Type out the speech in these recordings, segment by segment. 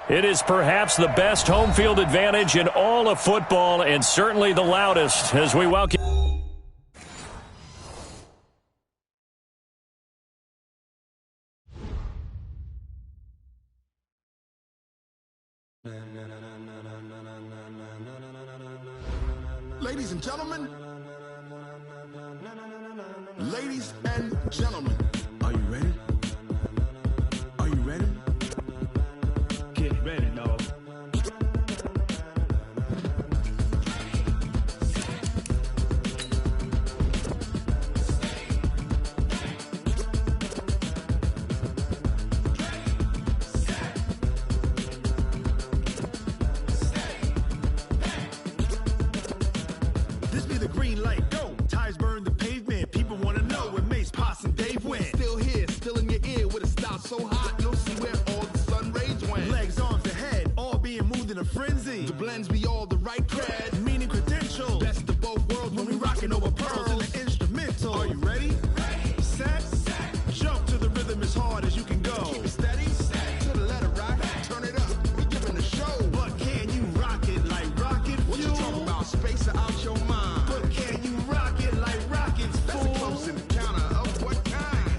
It is perhaps the best home field advantage in all of football and certainly the loudest as we welcome. Ladies and gentlemen, ladies and gentlemen, are you ready? Are you ready? Get ready, dog. This be the green light, go. Tires burn the pavement. People want to know when Mace, Potts, and Dave went. Still here, still in your ear with a style so hot, you'll see where all the sun rays went. Legs, arms, and head, all being moved in a frenzy. The blends be all the right cred, meaning credentials. Best of both worlds when we rocking over pearls in the instrumental. Are you ready? Ready. Set. Jump to the rhythm as hard as you can go. Keep it steady. To the letter right. Turn it up. We giving the show. But can you rock it like rocket fuel? What you talking about? Space out your mind. But can you rock it like rockets, fool? That's a close encounter of what kind?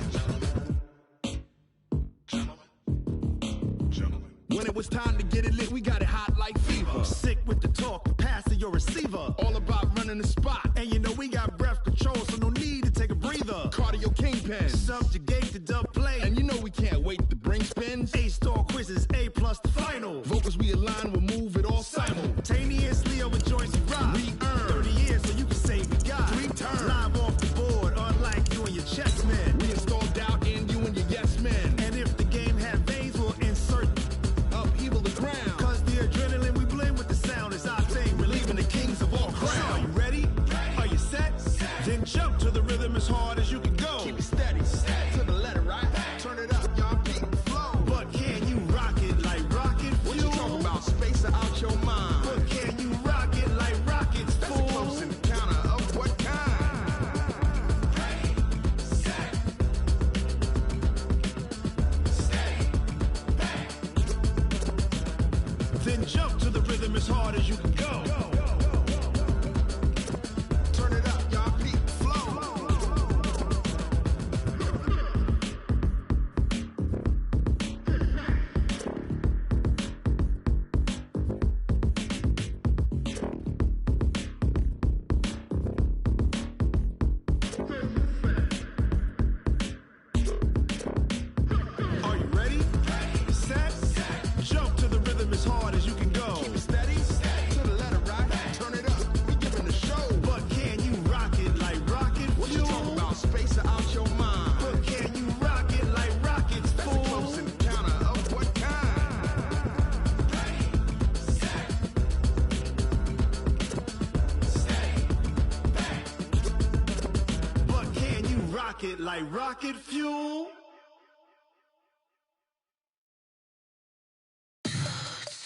Gentlemen. When it was time to get it lit, we got it hot like fever. Sick with the talk, pass to your receiver. All about running the spot. And you know we got breath control, so no need to take a breather. Cardio kingpin, subjugate the dub play. And you know we can't wait to bring spins. A-star quizzes, A+ the final. Vocals we align, we'll move it all simultaneously over joints we rock. We earn 30 years so you can say we got 3 turns. Live off the board, unlike you and your chess men. We install doubt in you and your yes men. And if the game had veins, we'll insert upheaval the ground. Cause the adrenaline we blend with the sound is our thing, relieving the kings of all crowns. Are you ready? Are you set? Then jump to the rhythm as hard as you can go. Keep it steady, to the letter right. Turn it up, y'all beat the flow. But can you rock it like rocket fuel? What you talking about? Space out your mind. But can you rock it like rockets, fool? That's a close encounter of what kind? Ready, set, steady, back. Then jump to the rhythm as hard as you can go. Turn it up, y'all beat the flow. Are you ready? Ready, set, jump to the rhythm as hard as you can go. Keep it steady, to the letter right. Turn it up, we giving the show. But can you rock it like rocket fuel? What you talking about? Space out your mind. But can you rock it like rockets, fool? That's a close encounter of what kind? Ready, set, steady, back. But can you rock it like rocket fuel?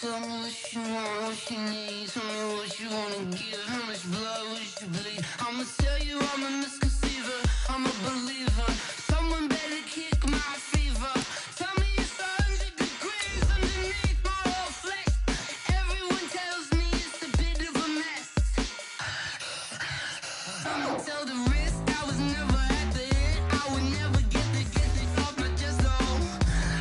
Tell me what you want, what you need. Tell me what you wanna give. How much blood would you bleed? I'ma tell you I'm a misconceiver. I'm a believer. Someone better kick my fever. Tell me it's 100 degrees underneath my whole flesh. Everyone tells me it's a bit of a mess. I'ma tell the risk I was never at the end. I would never get this off my chest though.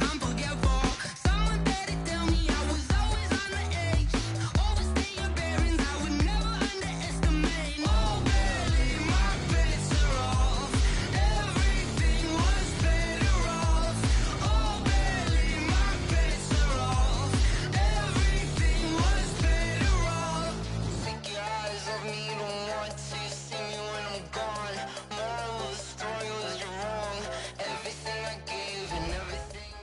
I'm forgetful. Someone better tell me I was always on the edge. Overstay your bearings, I would never underestimate. Oh, barely, my bets are off. Everything was better off. Oh, barely, my bets are off. Everything was better off. Take your eyes off me, don't want to see me when I'm gone. Moral of the story was you're wrong. Everything I gave and everything.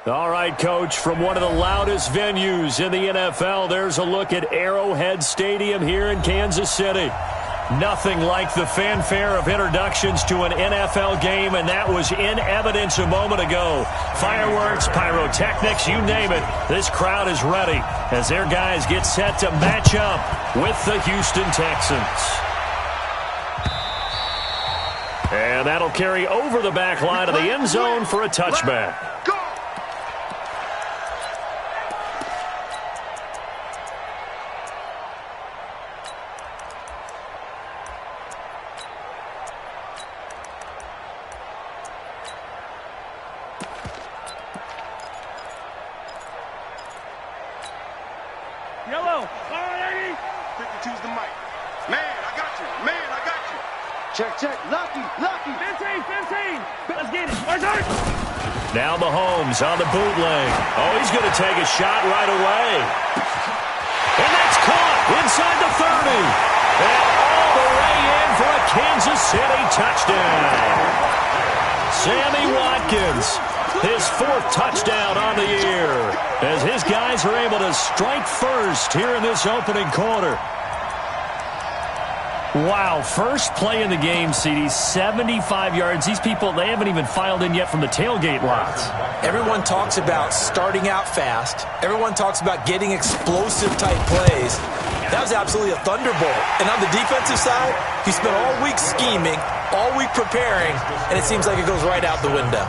All right, Coach, from one of the loudest venues in the NFL, there's a look at Arrowhead Stadium here in Kansas City. Nothing like the fanfare of introductions to an NFL game, and that was in evidence a moment ago. Fireworks, pyrotechnics, you name it. This crowd is ready as their guys get set to match up with the Houston Texans. And that'll carry over the back line of the end zone for a touchback. go. 52's the mic. Man, I got you. Man, I got you. Check. Lucky. 15. Let's get it. Where's Hurt? Now Mahomes on the bootleg. Oh, he's going to take a shot right away. And that's caught inside the 30. And all the way in for a Kansas City touchdown. Sammy Watkins, his 4th touchdown on the year, as his guys are able to strike first here in this opening quarter. Wow, first play in the game, CD, 75 yards. These people, they haven't even filed in yet from the tailgate lots. Everyone talks about starting out fast. Everyone talks about getting explosive-type plays. That was absolutely a thunderbolt. And on the defensive side, he spent all week scheming, all week preparing, and it seems like it goes right out the window.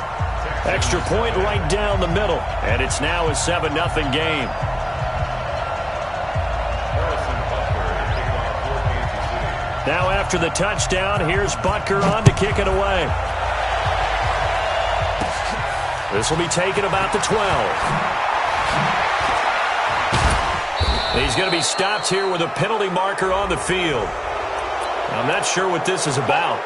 Extra point right down the middle, and it's now a 7-0 game. Now after the touchdown, here's Butker on to kick it away. This will be taken about the 12. He's going to be stopped here with a penalty marker on the field. I'm not sure what this is about.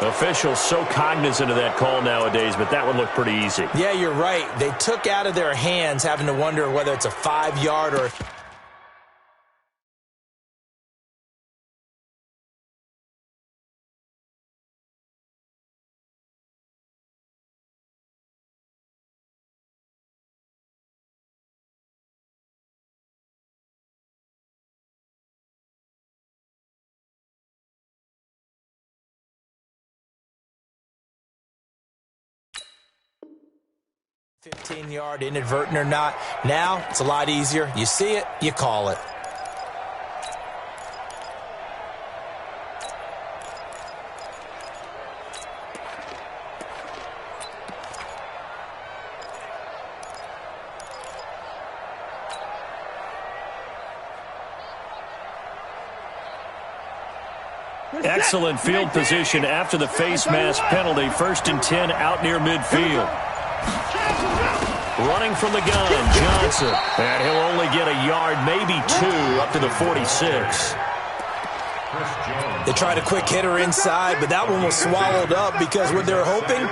Officials so cognizant of that call nowadays, but that one looked pretty easy. Yeah, you're right. They took out of their hands having to wonder whether it's a 5-yard or... ...15-yard, inadvertent or not. Now, it's a lot easier. You see it, you call it. Excellent field position after the face mask penalty. 1st and 10 out near midfield. Running from the gun, Johnson. And he'll only get a yard, maybe 2, up to the 46. They tried a quick hitter inside, but that one was swallowed up because what they're hoping,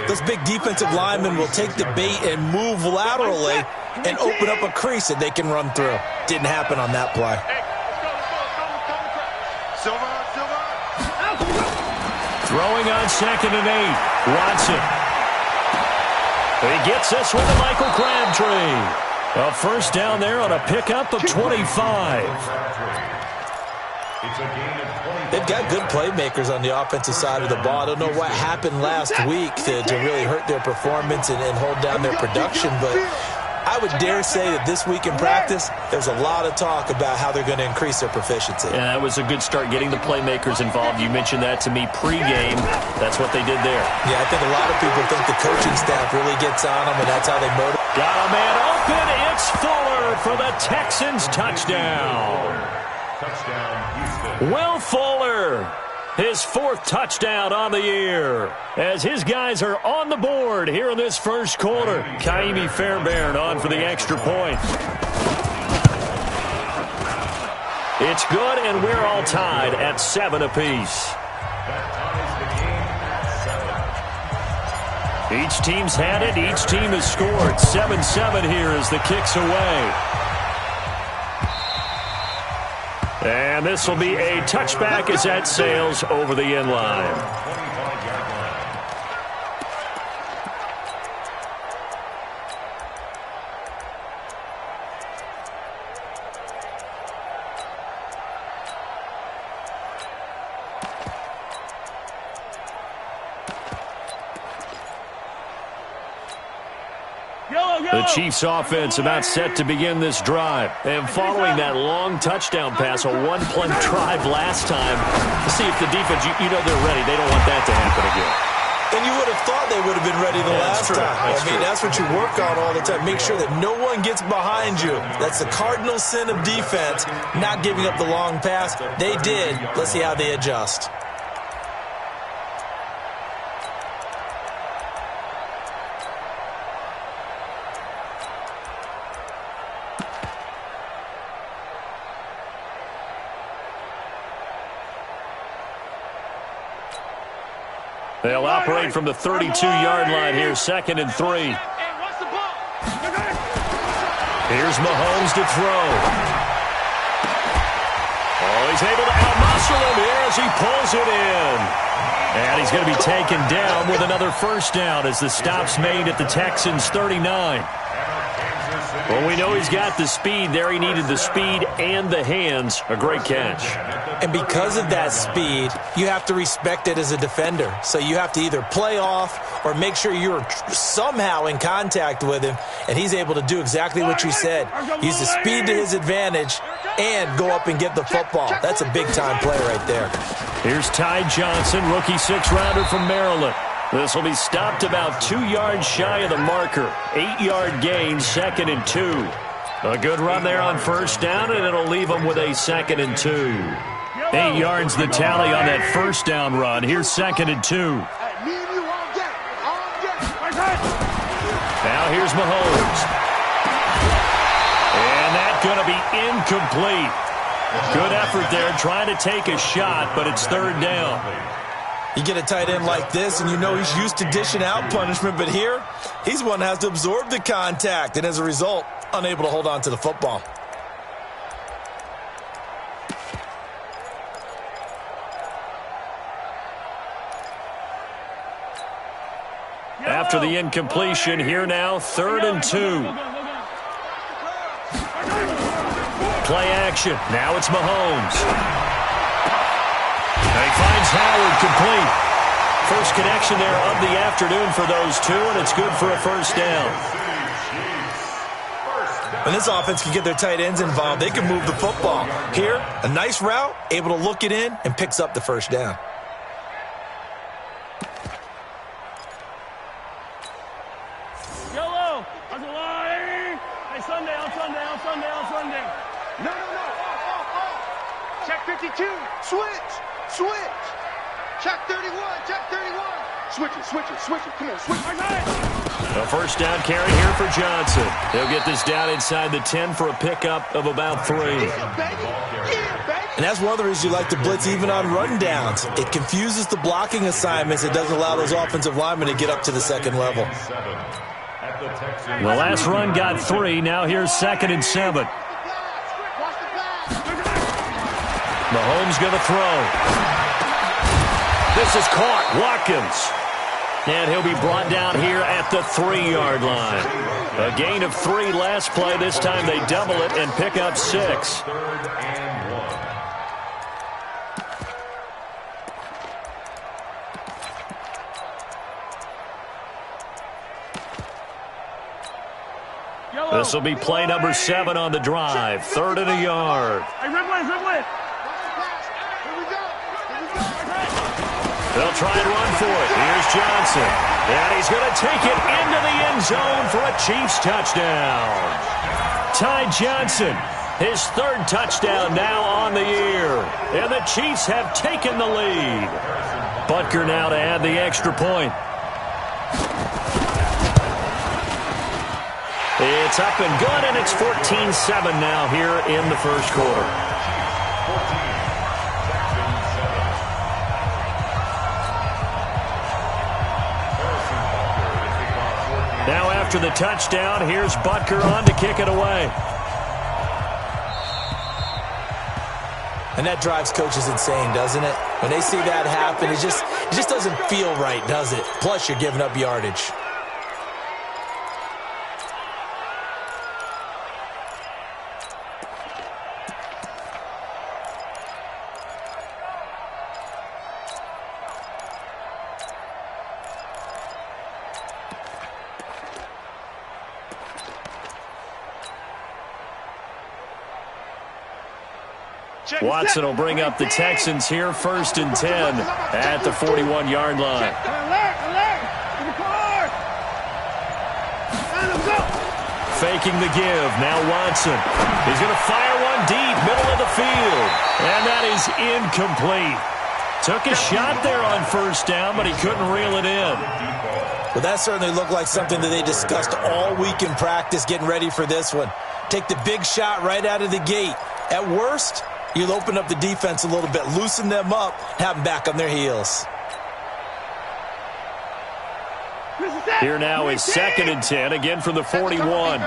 those big defensive linemen will take the bait and move laterally and open up a crease that they can run through. Didn't happen on that play. Throwing on 2nd and 8. Watson. He gets this one to Michael Crabtree. A first down there on a pickup of 25. They've got good playmakers on the offensive side of the ball. I don't know what happened last week to really hurt their performance and hold down their production, but I would dare say that this week in practice, there's a lot of talk about how they're going to increase their proficiency. Yeah, that was a good start, getting the playmakers involved. You mentioned that to me pregame. That's what they did there. Yeah, I think a lot of people think the coaching staff really gets on them, and that's how they motivate. Got a man open. It's Fuller for the Texans touchdown. Will Fuller, his 4th touchdown on the year, as his guys are on the board here in this first quarter. Kaimi Fairbairn on for the extra point. It's good, and we're all tied at 7 apiece. Each team's had it. Each team has scored. 7-7 here as the kick's away. And this will be a touchback as that sails over the end line. The Chiefs offense about set to begin this drive. And following that long touchdown pass, a one-play drive last time, to see if the defense, you know they're ready. They don't want that to happen again. And you would have thought they would have been ready the last time. That's what you work on all the time. Make sure that no one gets behind you. That's the cardinal sin of defense, not giving up the long pass. They did. Let's see how they adjust. They'll operate from the 32-yard line here, 2nd and 3. Here's Mahomes to throw. Oh, he's able to out-muscle him here as he pulls it in. And he's going to be taken down with another first down as the stop's made at the Texans' 39. Well, we know he's got the speed there. He needed the speed and the hands. A great catch. And because of that speed, you have to respect it as a defender. So you have to either play off or make sure you're somehow in contact with him, and he's able to do exactly what you said. Use the speed to his advantage and go up and get the football. That's a big-time play right there. Here's Ty Johnson, rookie 6th-rounder from Maryland. This will be stopped about 2 yards shy of the marker. 8-yard gain, 2nd and 2. A good run there on first down, and it'll leave them with a 2nd and 2. 8 yards the tally on that first down run. Here's 2nd and 2. Now here's Mahomes. And that's going to be incomplete. Good effort there trying to take a shot, but it's 3rd down. You get a tight end like this, and you know he's used to dishing out punishment, but here, he's one that has to absorb the contact, and as a result, unable to hold on to the football. After the incompletion, here now, 3rd and 2. Play action. Now it's Mahomes. And he finds Howard complete. First connection there of the afternoon for those two, and it's good for a first down. When this offense can get their tight ends involved, they can move the football. Here, a nice route, able to look it in, and picks up the first down. Yellow, on the line. Hey, Sunday, on Sunday, on Sunday, on Sunday. No. Check 52. Switch. Check 31. Switch it. Come on, switch it. A first down carry here for Johnson. He'll get this down inside the 10 for a pickup of about 3. And that's one of the reasons you like to blitz even on rundowns. It confuses the blocking assignments. It doesn't allow those offensive linemen to get up to the second level. The last run got 3. Now here's 2nd and 7. Mahomes going to throw. This is caught. Watkins. And he'll be brought down here at the 3-yard line. A gain of 3 last play. This time they double it and pick up 6. This will be play number 7 on the drive. 3rd and a yard. Hey, Riblet. They'll try and run for it. Here's Johnson. And he's going to take it into the end zone for a Chiefs touchdown. Ty Johnson, his 3rd touchdown now on the year. And the Chiefs have taken the lead. Butker now to add the extra point. It's up and good, and it's 14-7 now here in the first quarter. Now after the touchdown, here's Butker on to kick it away. And that drives coaches insane, doesn't it? When they see that happen, it just doesn't feel right, does it? Plus, you're giving up yardage. Watson will bring up the Texans here, 1st and 10 at the 41-yard line. Faking the give. Now Watson. He's going to fire one deep, middle of the field. And that is incomplete. Took a shot there on first down, but he couldn't reel it in. Well, that certainly looked like something that they discussed all week in practice getting ready for this one. Take the big shot right out of the gate. At worst, you'll open up the defense a little bit, loosen them up, have them back on their heels. Here now is 2nd and 10, again from the 41.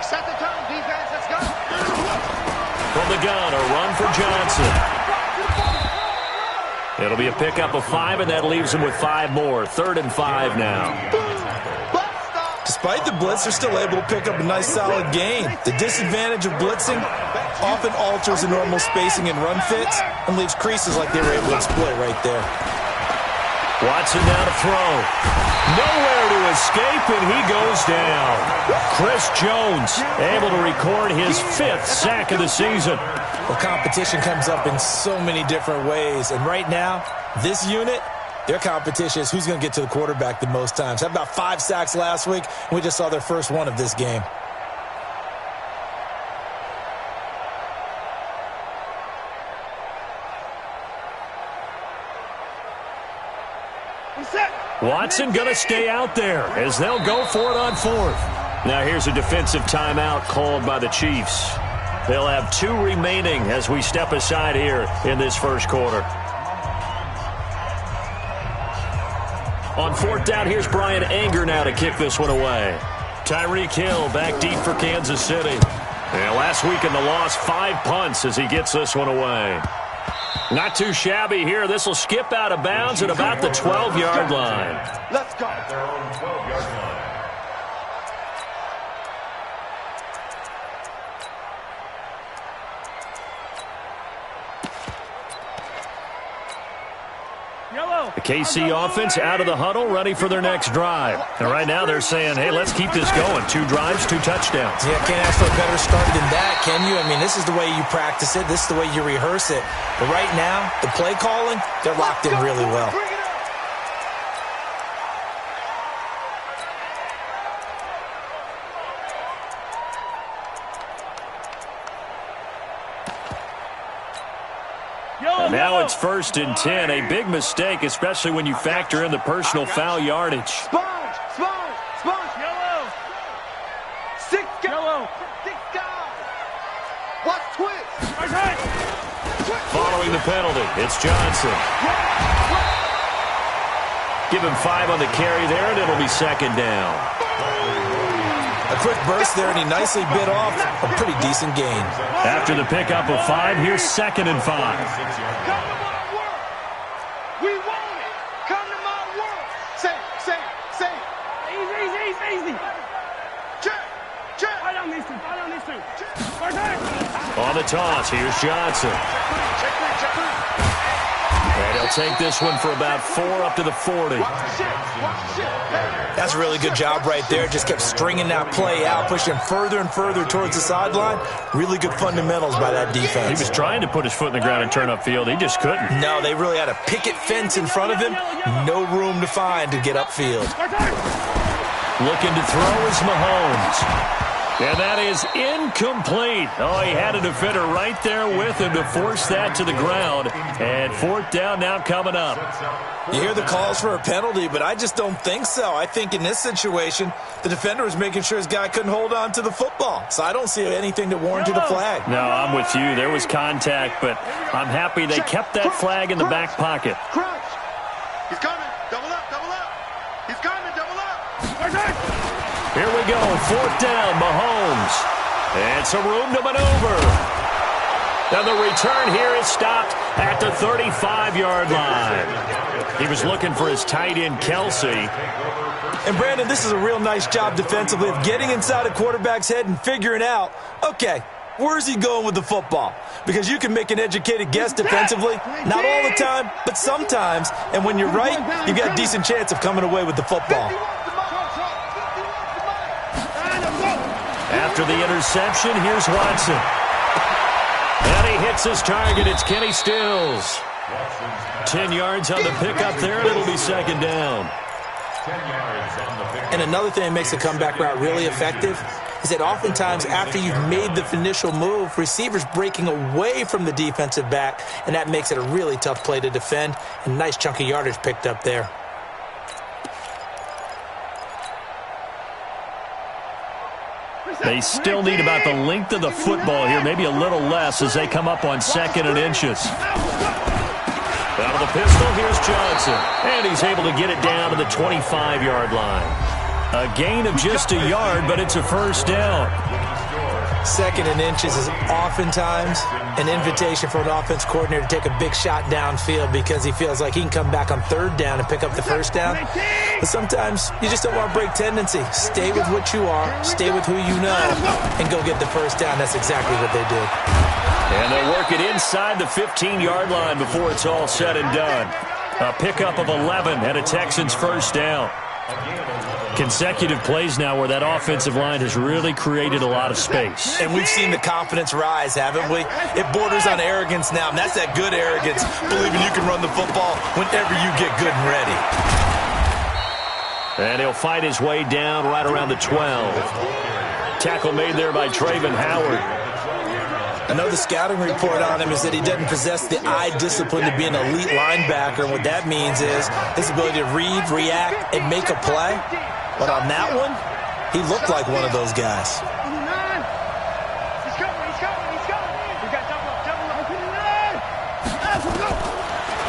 Set the tone, defense. Let's go. From the gun, a run for Johnson. It'll be a pickup of 5, and that leaves him with 5 more. 3rd and 5 now. Despite the blitz, they're still able to pick up a nice, solid gain. The disadvantage of blitzing often alters the normal spacing and run fits and leaves creases like they were able to exploit right there. Watson now to throw. Nowhere to escape, and he goes down. Chris Jones able to record his 5th sack of the season. Well, competition comes up in so many different ways, and right now, this unit, their competition is who's going to get to the quarterback the most times. Had about 5 sacks last week, and we just saw their first one of this game. Watson going to stay out there as they'll go for it on 4th. Now here's a defensive timeout called by the Chiefs. They'll have 2 remaining as we step aside here in this first quarter. On 4th down, here's Brian Anger now to kick this one away. Tyreek Hill back deep for Kansas City. And last week in the loss, 5 punts as he gets this one away. Not too shabby here. This will skip out of bounds at about the 12-yard line. Let's go. The KC offense out of the huddle, ready for their next drive. And right now they're saying, hey, let's keep this going. 2 drives, 2 touchdowns. Yeah, can't ask for a better start than that, can you? I mean, this is the way you practice it. This is the way you rehearse it. But right now, the play calling, they're locked in really well. And now it's 1st and 10. A big mistake, especially when you factor in the personal foul yardage. Sponge. Yellow. 6 guys. Yellow. 6 guys. Watch twist. Okay. Following the penalty, it's Johnson. Give him 5 on the carry there, and it'll be 2nd down. A quick burst there, and he nicely bit off a pretty decent gain. After the pickup of 5, here's 2nd and 5. Come to my world. We want it. Come to my world. Say. Easy. Check. Right on these two. Okay. On the toss, here's Johnson. And he'll take this one for about 4 up to the 40. That's a really good job right there. Just kept stringing that play out, pushing further and further towards the sideline. Really good fundamentals by that defense. He was trying to put his foot in the ground and turn upfield. He just couldn't. No, they really had a picket fence in front of him. No room to find to get upfield. Looking to throw is Mahomes. And that is incomplete. Oh, he had a defender right there with him to force that to the ground. And 4th down now coming up. You hear the calls for a penalty, but I just don't think so. I think in this situation, the defender was making sure his guy couldn't hold on to the football. So I don't see anything that warranted a flag. No, I'm with you. There was contact, but I'm happy they kept that flag in the back pocket. Crouch. He's coming. Double up. He's coming. Double up. Here we go. 4th down, Mahomes. And some room to maneuver. And the return here is stopped at the 35-yard line. He was looking for his tight end, Kelsey. And, Brandon, this is a real nice job defensively of getting inside a quarterback's head and figuring out, okay, where's he going with the football? Because you can make an educated guess defensively. Not all the time, but sometimes. And when you're right, you've got a decent chance of coming away with the football. After the interception, here's Watson. And he hits his target. It's Kenny Stills. 10 yards on the pickup there, and it'll be 2nd down. And another thing that makes the comeback route really effective is that oftentimes after you've made the initial move, receivers breaking away from the defensive back, and that makes it a really tough play to defend. And nice chunk of yardage picked up there. They still need about the length of the football here, maybe a little less as they come up on 2nd and inches. Out of the pistol, here's Johnson. And he's able to get it down to the 25-yard line. A gain of just a yard, but it's a first down. 2nd and inches is oftentimes an invitation for an offense coordinator to take a big shot downfield because he feels like he can come back on 3rd down and pick up the first down. But sometimes you just don't want to break tendency. Stay with what you are, stay with who you know, and go get the first down. That's exactly what they did. And they'll work it inside the 15-yard line before it's all said and done. A pickup of 11 and a Texans first down. Consecutive plays now where that offensive line has really created a lot of space. And we've seen the confidence rise, haven't we? It borders on arrogance now, and that's that good arrogance, believing you can run the football whenever you get good and ready. And he'll fight his way down right around the 12. Tackle made there by Travon Howard. I know the scouting report on him is that he doesn't possess the eye discipline to be an elite linebacker. What that means is his ability to read, react, and make a play. But on that one, he looked like one of those guys. He's coming. We got double up.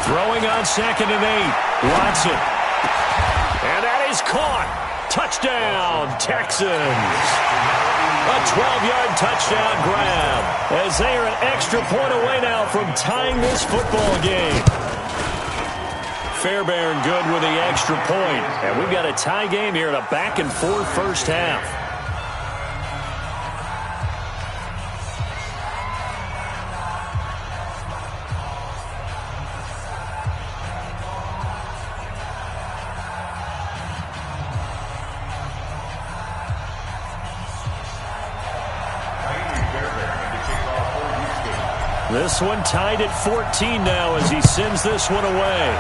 Throwing on 2nd and 8. Watson. And that is caught. Touchdown, Texans. A 12-yard touchdown grab as they are an extra point away now from tying this football game. Fairbairn good with the extra point. And we've got a tie game here in a back-and-forth first half. This one tied at 14 now as he sends this one away.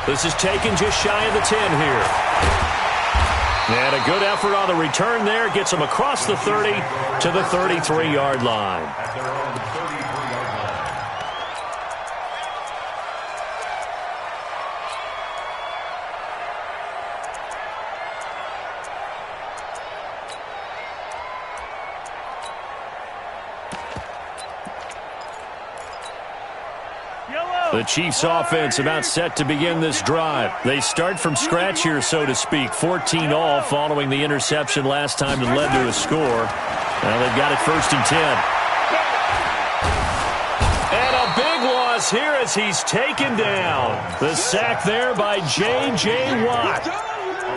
This is taken just shy of the 10 here. And a good effort on the return there. Gets him across the 30 to the 33-yard line. The Chiefs offense about set to begin this drive. They start from scratch here, so to speak. 14 all following the interception last time that led to a score. Now they've got it 1st and 10. And a big loss here as he's taken down. The sack there by J.J. Watt.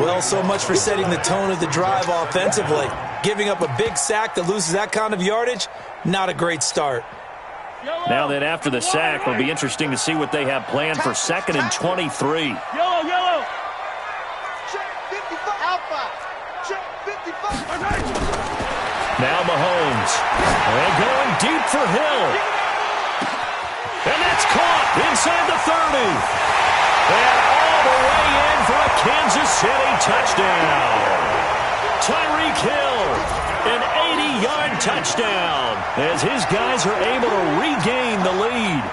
Well, so much for setting the tone of the drive offensively. Giving up a big sack that loses that kind of yardage, not a great start. Now then, after the sack, it'll be interesting to see what they have planned for 2nd and 23. Yellow. Check 55. Alpha. Check 55. Now Mahomes. And going deep for Hill. And that's caught inside the 30. And all the way in for a Kansas City touchdown. Tyreek Hill. An 80-yard touchdown as his guys are able to regain the lead.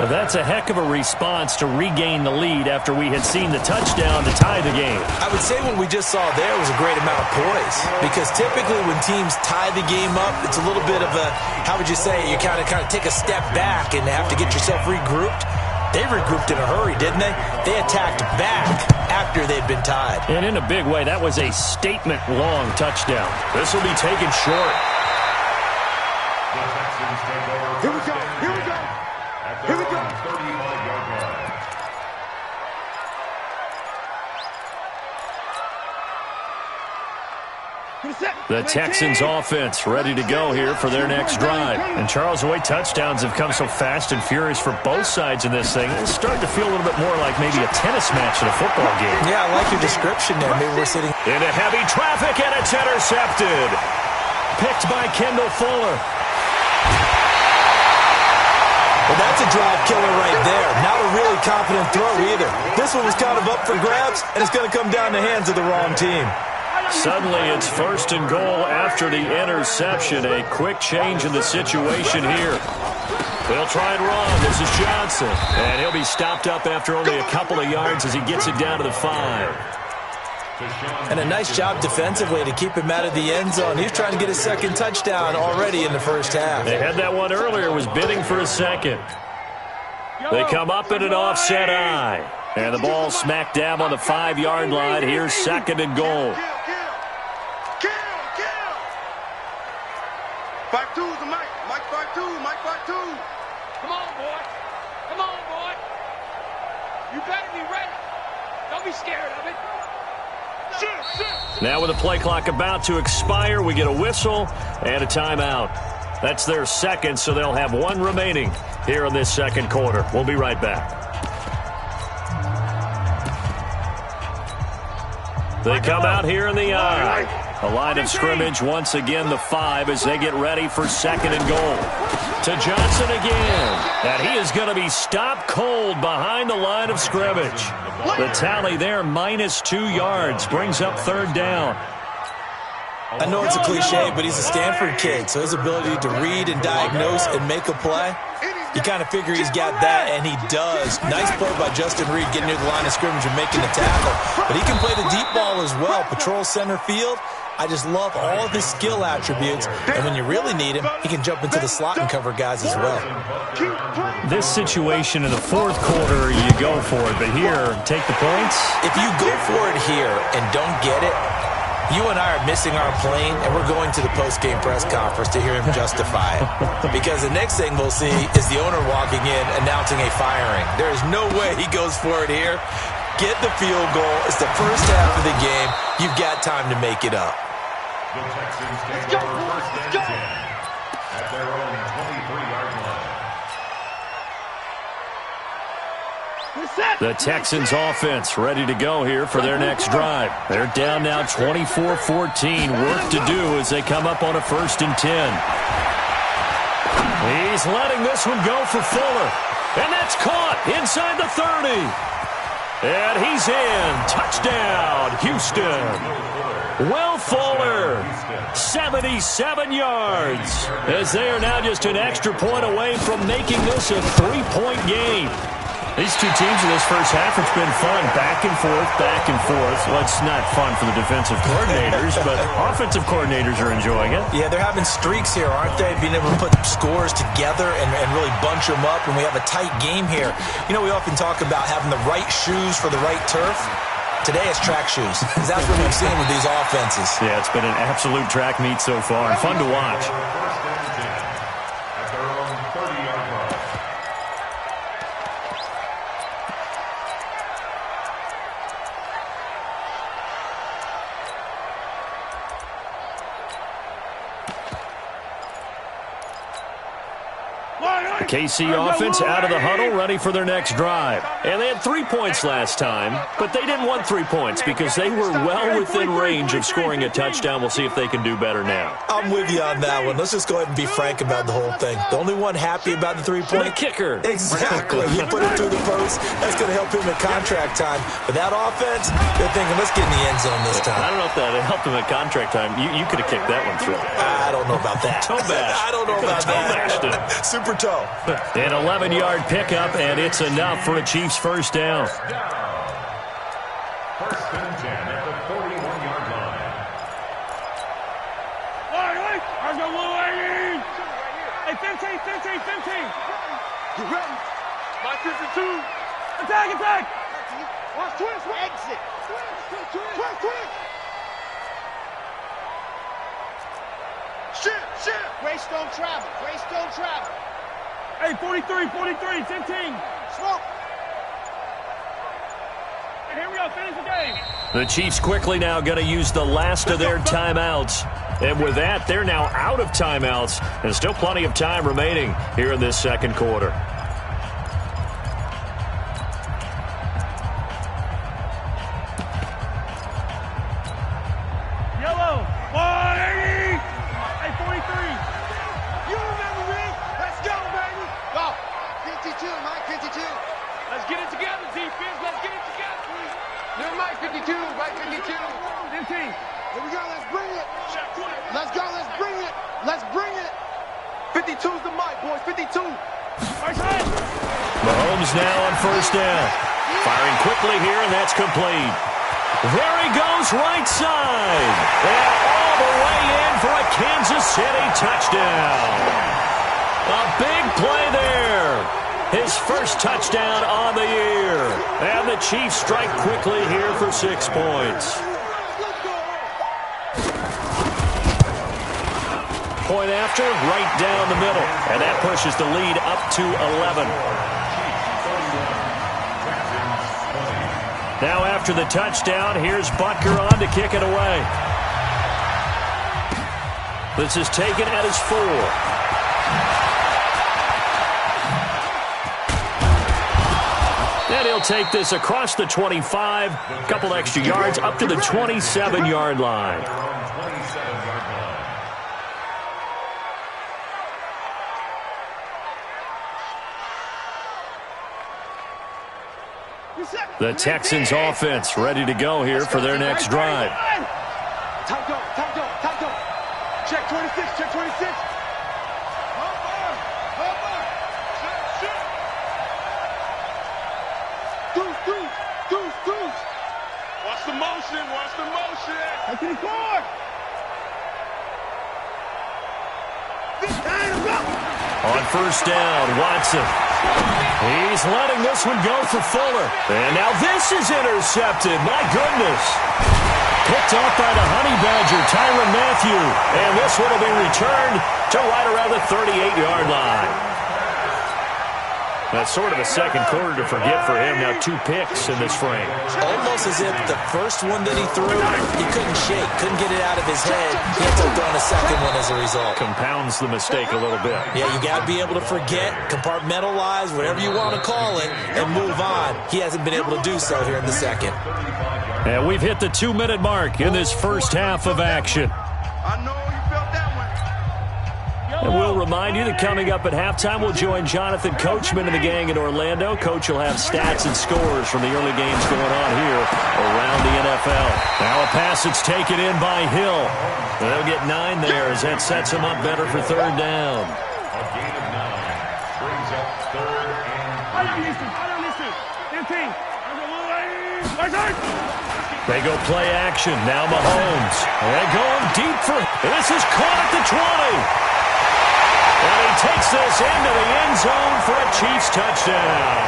Now that's a heck of a response to regain the lead after we had seen the touchdown to tie the game. I would say what we just saw there was a great amount of poise because typically when teams tie the game up, it's a little bit of a, how would you say, you kind of take a step back and have to get yourself regrouped. They regrouped in a hurry, didn't they? They attacked back after they'd been tied. And in a big way, that was a statement-long touchdown. This will be taken short. Here we go. The Texans offense ready to go here for their next drive. And Charles, the way touchdowns have come so fast and furious for both sides in this thing, it's starting to feel a little bit more like maybe a tennis match in a football game. Yeah, I like your description there. Maybe we're sitting into heavy traffic, and it's intercepted. Picked by Kendall Fuller. Well, that's a drive killer right there. Not a really confident throw either. This one was kind of up for grabs, and it's going to come down the hands of the wrong team. Suddenly it's 1st and goal after the interception. A quick change in the situation here. They'll try and run. This is Johnson. And he'll be stopped up after only a couple of yards as he gets it down to the 5. And a nice job defensively to keep him out of the end zone. He was trying to get his 2nd touchdown already in the first half. They had that one earlier, was bidding for a 2nd. They come up in an offset eye. And the ball smack dab on the 5-yard line. Here's 2nd and goal. Kill. 5-2's the Mike. Mike 5-2. Mike 5-2. Come on, boy. Come on, boy. You better be ready. Don't be scared of it. Now with the play clock about to expire, we get a whistle and a timeout. That's their second, so they'll have one remaining here in this second quarter. We'll be right back. They come out here in the eye. A line of scrimmage once again, the 5, as they get ready for 2nd and goal. To Johnson again. And he is going to be stopped cold behind the line of scrimmage. The tally there, -2 yards, brings up 3rd down. I know it's a cliche, but he's a Stanford kid, so his ability to read and diagnose and make a play, you kind of figure he's got that, and he does. Nice play by Justin Reed getting near the line of scrimmage and making the tackle. But he can play the deep ball as well. Patrol center field. I just love all of his skill attributes. And when you really need him, he can jump into the slot and cover guys as well. This situation in the 4th quarter, you go for it. But here, take the points. If you go for it here and don't get it, you and I are missing our plane, and we're going to the post-game press conference to hear him justify it. Because the next thing we'll see is the owner walking in announcing a firing. There is no way he goes for it here. Get the field goal. It's the first half of the game. You've got time to make it up. The Texans take over 1st and 10 at their own 23-yard line. The Texans offense ready to go here for their next drive. They're down now 24-14. Work to do as they come up on a 1st and 10. He's letting this one go for Fuller. And that's caught inside the 30. And he's in. Touchdown, Houston. Will Fuller, 77 yards. As they are now just an extra point away from making this a 3-point game. These two teams in this first half, it's been fun. Back and forth, back and forth. Well, it's not fun for the defensive coordinators, but offensive coordinators are enjoying it. Yeah, they're having streaks here, aren't they? Being able to put scores together and really bunch them up, and we have a tight game here. You know, we often talk about having the right shoes for the right turf. Today it's track shoes, because that's what we've seen with these offenses. Yeah, it's been an absolute track meet so far, and fun to watch. KC offense out of the huddle, ready for their next drive. And they had 3 points last time, but they didn't want 3 points because they were well within range of scoring a touchdown. We'll see if they can do better now. I'm with you on that one. Let's just go ahead and be frank about the whole thing. The only one happy about the 3-point? The kicker. Exactly. You put it through the post, that's going to help him at contract time. But that offense, they're thinking, let's get in the end zone this time. I don't know if that helped him at contract time. You could have kicked that one through. I don't know about that. Toe bash. I don't know about that. Super toe. An 11-yard pickup, and it's enough for a Chiefs first down. 1st and 10 at the 41-yard line. Let's go, Louie! Hey, 15. You ready? My 52. Attack! Watch twist. Exit. Twist. Shit. Greystone travel. Hey, 43, 15. Smoke. And here we go, finish the game. The Chiefs quickly now going to use the last of their timeouts. And with that, they're now out of timeouts. And still plenty of time remaining here in this second quarter. Yellow, 180. Hey, 43. You remember me? Let's go, baby. Go. 52, Mike 52. Let's get it together, defense. Let's get it together. Near Mike 52. 15. Here we go. Let's bring it. Let's go. Let's bring it. 52's the Mike, boys. 52. Mahomes now on first down. Firing quickly here, and that's complete. There he goes, right side. And all the way in for a Kansas City touchdown. A big play there. His first touchdown on the year. And the Chiefs strike quickly here for 6 points. Point after, right down the middle. And that pushes the lead up to 11. Now after the touchdown, here's Butker on to kick it away. This is taken at his 4. And he'll take this across the 25, a couple extra yards, up to the 27-yard line. The Texans offense ready to go here for their next drive. Time go. Check 26, check 26. Deuce. Watch the motion. Take it forward. On first down, Watson. He's letting this one go for Fuller. And now this is intercepted. My goodness. Picked off by the Honey Badger, Tyrann Mathieu. And this one will be returned to right around the 38-yard line. That's sort of a second quarter to forget for him. Now 2 picks in this frame. Almost as if the first one that he threw, he couldn't shake, couldn't get it out of his head. He had to throw in a second one as a result. Compounds the mistake a little bit. Yeah, you got to be able to forget, compartmentalize, whatever you want to call it, and move on. He hasn't been able to do so here in the second. And we've hit the 2-minute mark in this first half of action. I know you felt that one. And we'll remind you that coming up at halftime, we'll join Jonathan Coachman and the gang in Orlando. Coach will have stats and scores from the early games going on here around the NFL. Now a pass that's taken in by Hill. They'll get 9 there as that sets him up better for third down. A gain of 9 brings up third and 3. They go play action. Now Mahomes. And going deep for this is caught at the 20. And he takes this into the end zone for a Chiefs touchdown.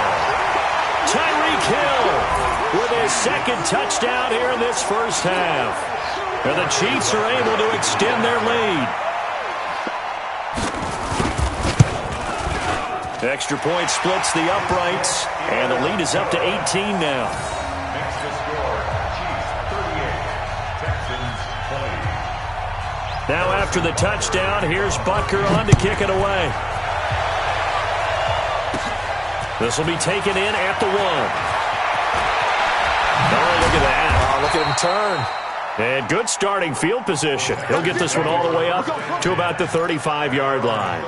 Tyreek Hill with his second touchdown here in this first half. And the Chiefs are able to extend their lead. Extra point splits the uprights. And the lead is up to 18 now. Next to score, Chiefs 38, Texans 20. Now after the touchdown, here's Butker on to kick it away. This will be taken in at the 1. Oh, look at that. Oh, look at him turn. And good starting field position. He'll get this one all the way up to about the 35-yard line.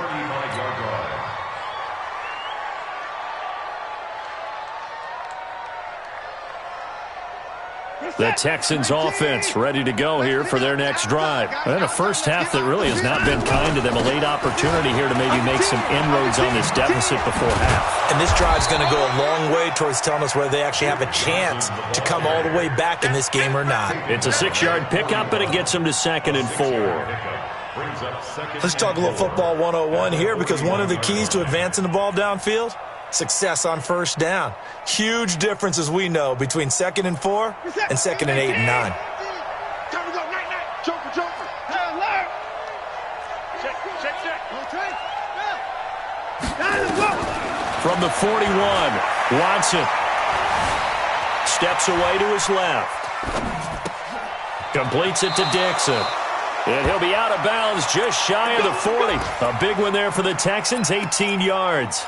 The Texans offense ready to go here for their next drive. And a first half that really has not been kind to them. A late opportunity here to maybe make some inroads on this deficit before half. And this drive's going to go a long way towards telling us whether they actually have a chance to come all the way back in this game or not. It's a 6-yard pickup, and it gets them to 2nd and 4. Let's talk a little football 101 here, because one of the keys to advancing the ball downfield, success on first down. Huge difference, as we know, between 2nd and 4 and 2nd and 8 and 9. Time to go. Night. Joker. Check. Okay. From the 41, Watson steps away to his left. Completes it to Dixon. And he'll be out of bounds just shy of the 40. A big one there for the Texans, 18 yards.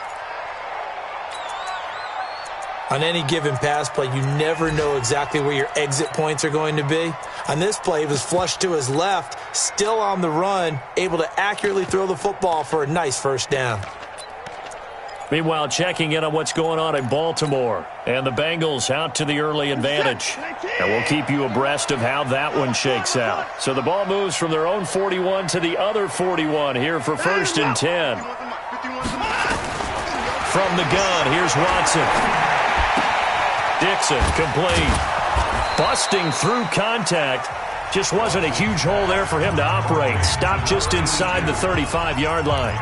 On any given pass play, you never know exactly where your exit points are going to be. On this play, it was flushed to his left, still on the run, able to accurately throw the football for a nice first down. Meanwhile, checking in on what's going on in Baltimore. And the Bengals out to the early advantage. And we'll keep you abreast of how that one shakes out. So the ball moves from their own 41 to the other 41 here for 1st and 10. From the gun, here's Watson. Dixon complete. Busting through contact. Just wasn't a huge hole there for him to operate. Stopped just inside the 35-yard line.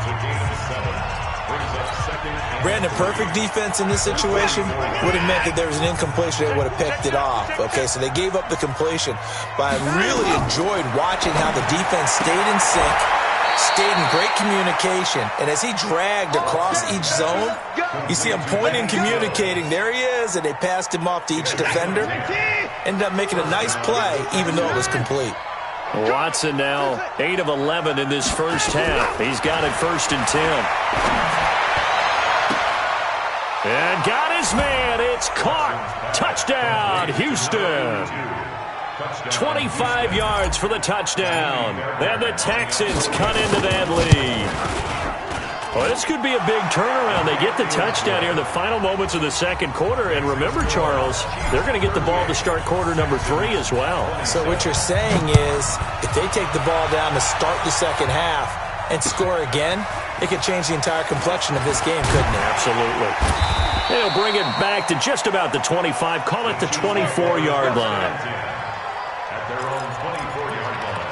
Brandon, perfect defense in this situation would have meant that there was an incompletion. They would have picked it off. Okay, so they gave up the completion. But I really enjoyed watching how the defense stayed in sync, stayed in great communication, and as he dragged across each zone, you see him pointing, communicating. There he is, and they passed him off to each defender. Ended up making a nice play, even though it was complete. Watson now 8 of 11 in this first half. He's got it 1st and 10. And got his man. It's caught. Touchdown, Houston. 25 yards for the touchdown. And the Texans cut into that lead. Well, this could be a big turnaround. They get the touchdown here in the final moments of the second quarter. And remember, Charles, they're going to get the ball to start quarter number 3 as well. So what you're saying is if they take the ball down to start the second half and score again, it could change the entire complexion of this game, couldn't it? Absolutely. They'll bring it back to just about the 25. Call it the 24-yard line. At their own 24-yard line.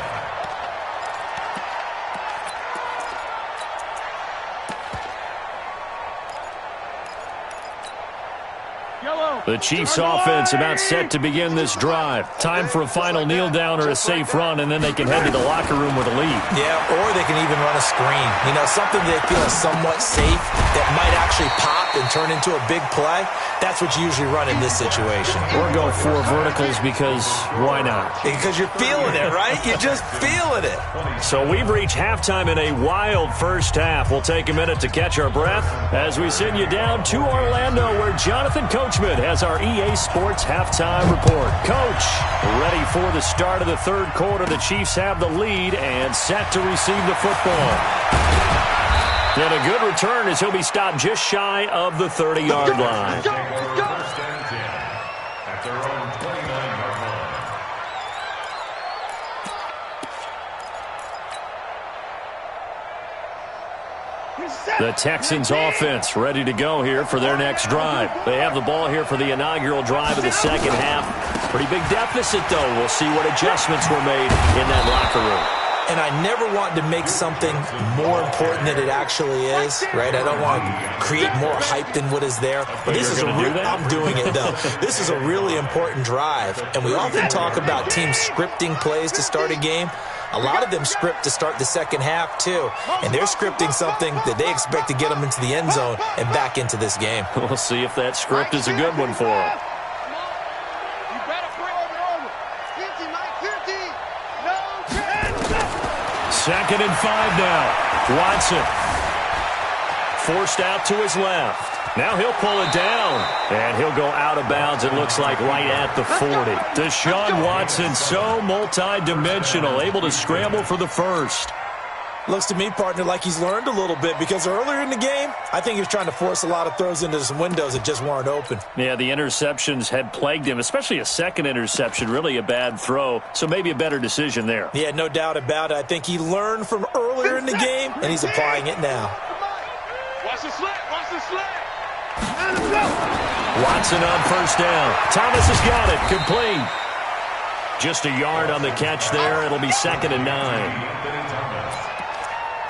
The Chiefs offense about set to begin this drive. Time for a final kneel down or a safe run, and then they can head to the locker room with a lead. Yeah, or they can even run a screen. You know, something they feel is somewhat safe that might actually pop and turn into a big play. That's what you usually run in this situation. Or go 4 verticals because why not? Because you're feeling it, right? You're just feeling it. So we've reached halftime in a wild first half. We'll take a minute to catch our breath as we send you down to Orlando, where Jonathan Coachman has our EA Sports halftime report. Coach, ready for the start of the third quarter. The Chiefs have the lead and set to receive the football. And a good return as he'll be stopped just shy of the 30-yard line. First and 10 at their own 29-yard line. The Texans offense ready to go here for their next drive. They have the ball here for the inaugural drive of the second half. Pretty big deficit, though. We'll see what adjustments were made in that locker room. And I never want to make something more important than it actually is, right? I don't want to create more hype than what is there. But this is I'm doing it, though. This is a really important drive. And we often talk about teams scripting plays to start a game. A lot of them script to start the second half, too. And they're scripting something that they expect to get them into the end zone and back into this game. We'll see if that script is a good one for them. Second and 5 now. Watson forced out to his left. Now he'll pull it down, and he'll go out of bounds, it looks like, right at the 40. Deshaun Watson, so multi-dimensional, able to scramble for the first. Looks to me, partner, like he's learned a little bit, because earlier in the game, I think he was trying to force a lot of throws into some windows that just weren't open. Yeah, the interceptions had plagued him, especially a second interception, really a bad throw, so maybe a better decision there. Yeah, no doubt about it. I think he learned from earlier in the game, and he's applying it now. Watch the slant, watch the slant. Watson on first down. Thomas has got it, complete. Just a yard on the catch there. It'll be 2nd and 9.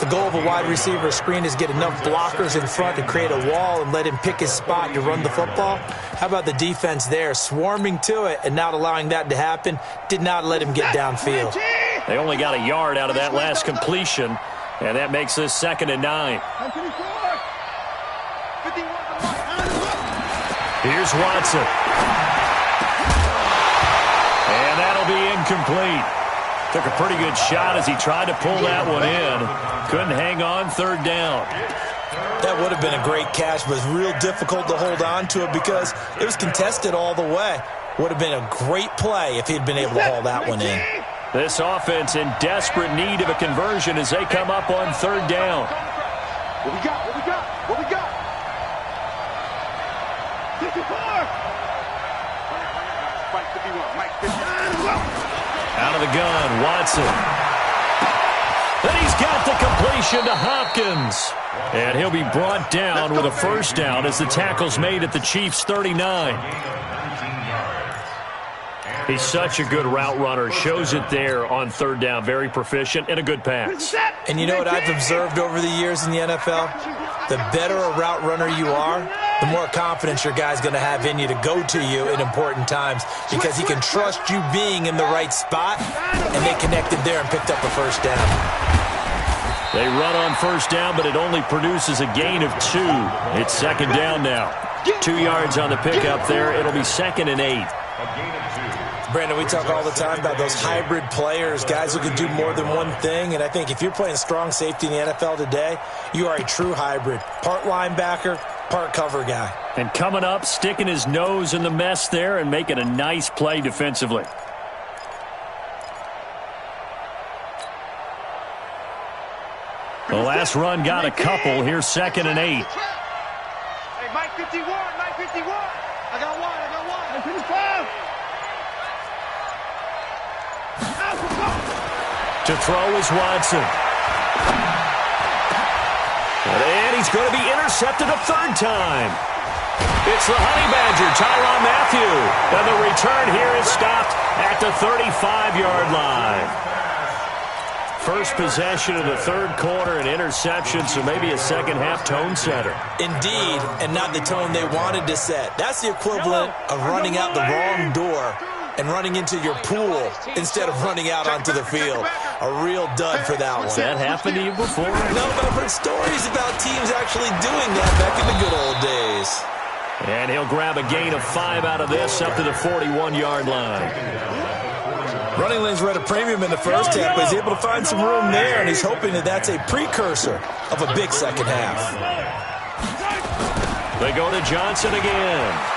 The goal of a wide receiver screen is get enough blockers in front to create a wall and let him pick his spot to run the football. How about the defense there, swarming to it and not allowing that to happen? Did not let him get downfield. They only got a yard out of that last completion, and that makes this 2nd and 9. Here's Watson. And that'll be incomplete. Took a pretty good shot as he tried to pull that one in. Couldn't hang on, 3rd down. That would have been a great catch, but it's real difficult to hold on to it because it was contested all the way. Would have been a great play if he'd been able to haul that one in. This offense in desperate need of a conversion as they come up on 3rd down. What we got? What we got? What we got? 54! Mike 51. Mike 51. Out of the gun, Watson. Then he's got the completion to Hopkins. And he'll be brought down with a first down as the tackle's made at the Chiefs' 39. He's such a good route runner. Shows it there on 3rd down. Very proficient and a good pass. And you know what I've observed over the years in the NFL? the better a route runner you are, the more confidence your guy's going to have in you to go to you in important times because he can trust you being in the right spot, and they connected there and picked up a first down. They run on first down, but it only produces a gain of 2. It's second down now. 2 yards on the pickup there. It'll be 2nd and 8. Brandon, we talk all the time about those hybrid players, guys who can do more than one thing, and I think if you're playing strong safety in the NFL today, you are a true hybrid. Part linebacker, part cover guy. And coming up, sticking his nose in the mess there and making a nice play defensively. The last run got a couple. Here's 2nd and 8. Hey, Mike 51, Mike 51. I got one. Mike 55. To throw is Watson. And he's going to be intercepted a 3rd time. It's the Honey Badger, Tyrann Mathieu. And the return here is stopped at the 35-yard line. First possession of the 3rd quarter, an interception, so maybe a second-half tone setter. Indeed, and not the tone they wanted to set. That's the equivalent of running out the wrong door and running into your pool instead of running out onto the field. A real dud for that one. Has that happened to you before? No, but I've heard stories about teams actually doing that back in the good old days. And he'll grab a gain of 5 out of this up to the 41-yard line. Running lanes were at a premium in the first half, but he's able to find some room there, and he's hoping that that's a precursor of a big second half. They go to Johnson again.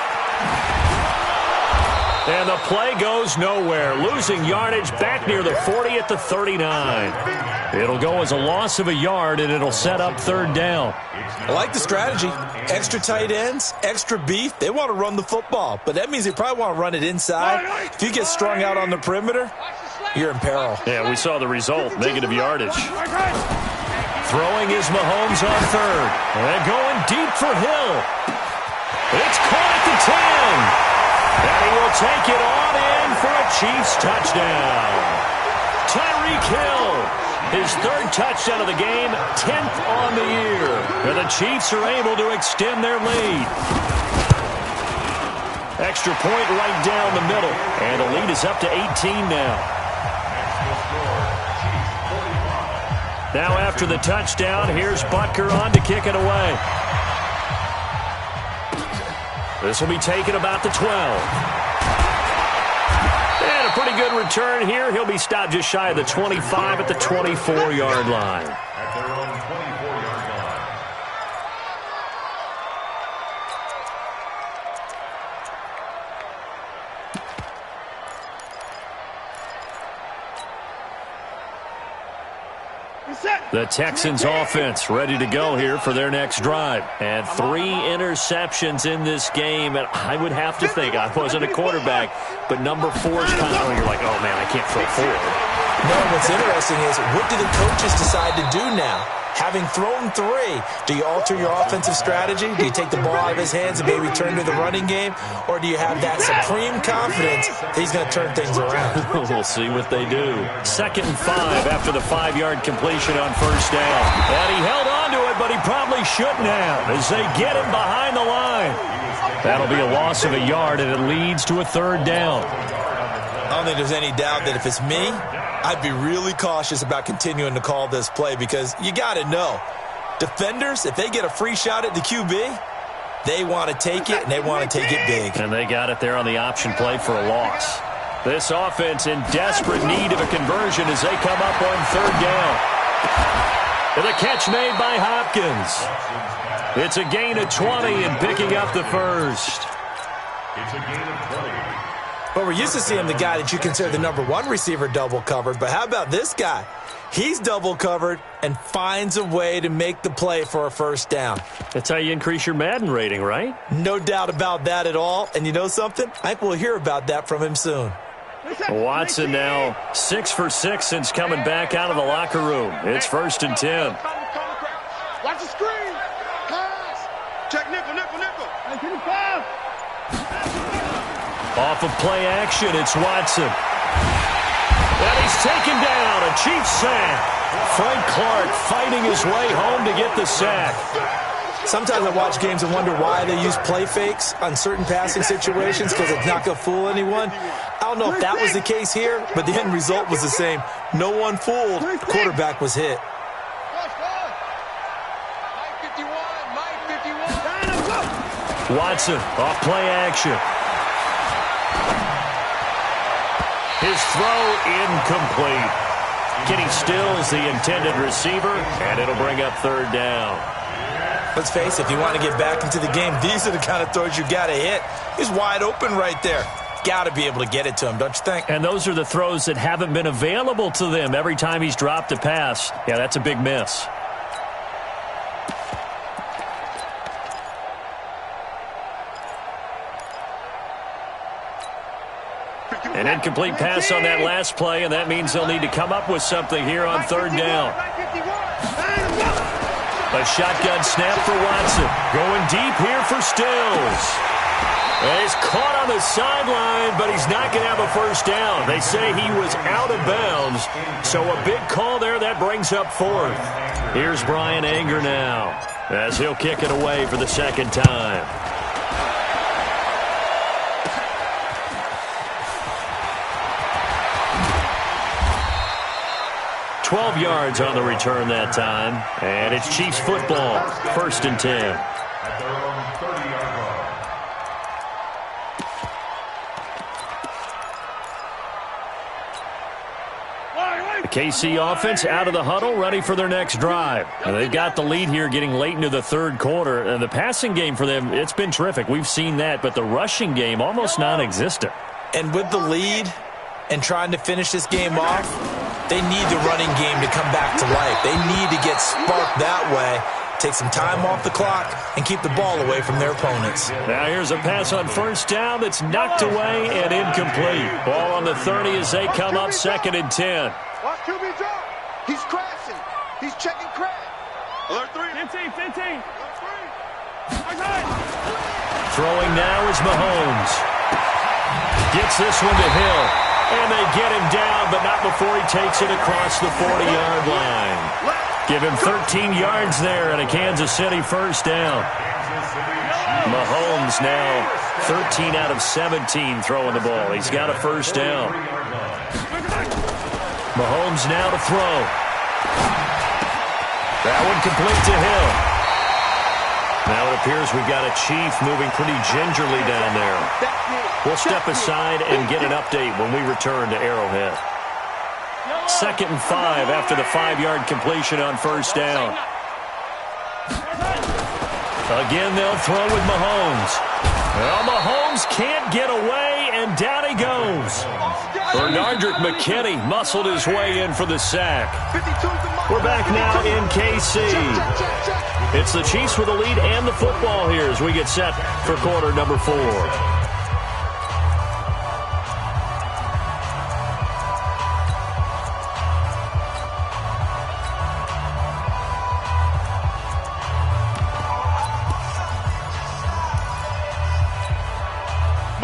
And the play goes nowhere. Losing yardage back near the 40 at the 39. It'll go as a loss of a yard, and it'll set up 3rd down. I like the strategy. Extra tight ends, extra beef. They want to run the football, but that means they probably want to run it inside. If you get strung out on the perimeter, you're in peril. Yeah, we saw the result, negative yardage. Throwing is Mahomes on 3rd. And going deep for Hill. It's caught at the 10. And he will take it on in for a Chiefs touchdown. Tyreek Hill, his 3rd touchdown of the game, 10th on the year. And the Chiefs are able to extend their lead. Extra point right down the middle. And the lead is up to 18 now. Now after the touchdown, here's Butker on to kick it away. This will be taken about the 12. And a pretty good return here. He'll be stopped just shy of the 25 at the 24-yard line. At their own 24-yard line. The Texans offense ready to go here for their next drive. And 3 interceptions in this game. And I would have to think, I wasn't a quarterback, but number 4 is kind of, you're like, oh man, I can't throw 4. No, what's interesting is, what do the coaches decide to do now? Having thrown 3, do you alter your offensive strategy? Do you take the ball out of his hands and maybe turn to the running game? Or do you have that supreme confidence that he's going to turn things around? We'll see what they do. 2nd and 5 after the 5-yard completion on first down. And he held on to it, but he probably shouldn't have as they get him behind the line. That'll be a loss of a yard, and it leads to a 3rd down. I don't think there's any doubt that if it's me, I'd be really cautious about continuing to call this play because you got to know, defenders, if they get a free shot at the QB, they want to take it, and they want to take it big. And they got it there on the option play for a loss. This offense in desperate need of a conversion as they come up on 3rd down. And the catch made by Hopkins. It's a gain of 20 and picking up the first. It's a gain of 20. But we're used to seeing the guy that you consider the number 1 receiver double covered. But how about this guy? He's double covered and finds a way to make the play for a first down. That's how you increase your Madden rating, right? No doubt about that at all. And you know something? I think we'll hear about that from him soon. Watson now 6 for 6 since coming back out of the locker room. It's 1st and 10. Watch the screen. Pass. Check nickel. Off of play action, it's Watson. And he's taken down, a Chiefs sack. Frank Clark fighting his way home to get the sack. Sometimes I watch games and wonder why they use play fakes on certain passing situations because it's not going to fool anyone. I don't know if that was the case here, but the end result was the same. No one fooled. The quarterback was hit. Watson off play action. His throw incomplete. Kenny Stills the intended receiver, and it'll bring up third down. Let's face it, if you want to get back into the game, these are the kind of throws you got to hit. He's wide open right there. Got to be able to get it to him, don't you think? And those are the throws that haven't been available to them every time he's dropped a pass. Yeah, that's a big miss. An incomplete pass on that last play, and that means they'll need to come up with something here on third down. A shotgun snap for Watson. Going deep here for Stills. And he's caught on the sideline, but he's not going to have a first down. They say he was out of bounds, so a big call there that brings up fourth. Here's Brian Anger now, as he'll kick it away for the second time. 12 yards on the return that time. And it's Chiefs football. 1st and 10. At their own 30-yard line. The KC offense out of the huddle, ready for their next drive. And they've got the lead here getting late into the third quarter. And the passing game for them, it's been terrific. We've seen that, but the rushing game almost non-existent. And with the lead and trying to finish this game off, they need the running game to come back to life. They need to get sparked that way, take some time off the clock, and keep the ball away from their opponents. Now here's a pass on first down that's knocked away and incomplete. Ball on the 30 as they come up 2nd and 10. Watch QB drop. He's crashing. He's checking crash. Alert 3. 15. Throwing now is Mahomes. Gets this one to Hill. And they get him down, but not before he takes it across the 40-yard line. Give him 13 yards there and a Kansas City first down. Mahomes now 13 out of 17 throwing the ball. He's got a first down. Mahomes now to throw. That one complete to Hill. Now it appears we've got a Chief moving pretty gingerly down there. We'll step aside and get an update when we return to Arrowhead. 2nd and 5 after the 5-yard completion on first down. Again, they'll throw with Mahomes. Well, Mahomes can't get away, and down he goes. Bernardrick McKinney muscled his way in for the sack. We're back now in KC. It's the Chiefs with the lead and the football here as we get set for quarter number 4.